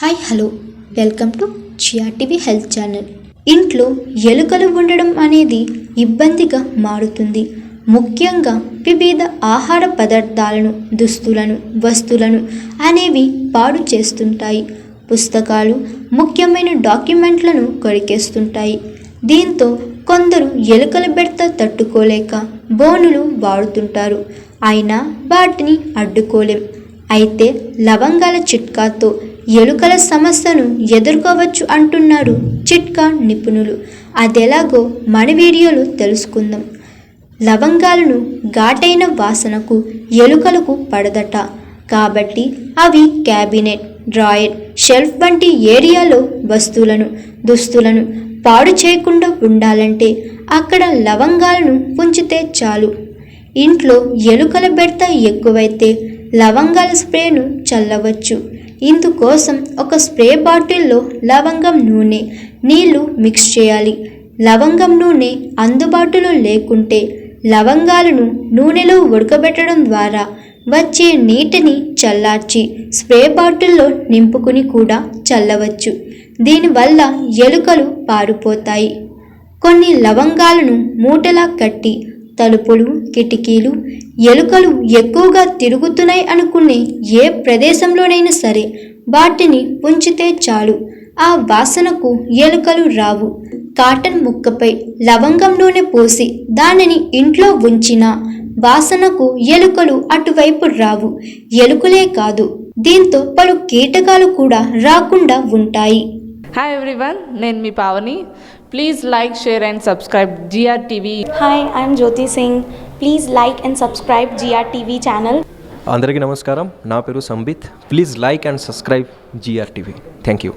Hi hello welcome to GRTV health channel. ఇంట్లో ఎలుకలు ఉండడం అనేది ఇబ్బందిగా మారుతుంది. ముఖ్యంగా వివిధ ఆహార పదార్థాలను, దుస్తులను, వస్తువులను అనేవి పాడు చేస్తుంటాయి. పుస్తకాలు, ముఖ్యమైన డాక్యుమెంట్లను కొరికేస్తుంటాయి. దీంతో కొందరు ఎలుకల బెడత తట్టుకోలేక బోనులు వాడుతుంటారు. అయినా వాటిని అడ్డుకోలేం. అయితే లవంగాల చిట్కాతో ఎలుకల సమస్యను ఎదుర్కోవచ్చు అంటున్నారు చిట్కా నిపుణులు. అదెలాగో మన వీడియోలో తెలుసుకుందాం. లవంగాలను ఘాటైన వాసనకు ఎలుకలకు పడదట. కాబట్టి అవి క్యాబినెట్, డ్రాయర్, షెల్ఫ్ వంటి ఏరియాలో వస్తువులను, దుస్తులను పాడు చేయకుండా ఉండాలంటే అక్కడ లవంగాలను ఉంచితే చాలు. ఇంట్లో ఎలుకల బెడత ఎక్కువైతే లవంగాల స్ప్రేను చల్లవచ్చు. ఇందుకోసం ఒక స్ప్రే బాటిల్లో లవంగం నూనె, నీళ్లు మిక్స్ చేయాలి. లవంగం నూనె అందుబాటులో లేకుంటే లవంగాలను నూనెలో ఉడకబెట్టడం ద్వారా వచ్చే నీటిని చల్లార్చి స్ప్రే బాటిల్లో నింపుకుని కూడా చల్లవచ్చు. దీనివల్ల ఎలుకలు పారిపోతాయి. కొన్ని లవంగాలను మూటలా కట్టి తలుపులు, కిటికీలు, ఎలుకలు ఎక్కువగా తిరుగుతున్నాయి అనుకునే ఏ ప్రదేశంలోనైనా సరే వాటిని ఉంచితే చాలు. ఆ వాసనకు ఎలుకలు రావు. కాటన్ ముక్కపై లవంగం నూనె పోసి దానిని ఇంట్లో ఉంచిన వాసనకు ఎలుకలు అటువైపు రావు. ఎలుకలే కాదు, దీంతో పలు కీటకాలు కూడా రాకుండా ఉంటాయి. హాయ్ ఎవ్రీవన్, నేను మీ Pavani. Please like, share and subscribe GRTV. Hi, I'm Jyoti Singh. Please like and subscribe GRTV channel. అందరికీ నమస్కారం. నా పేరు Sambit. Please like and subscribe GRTV. Thank you.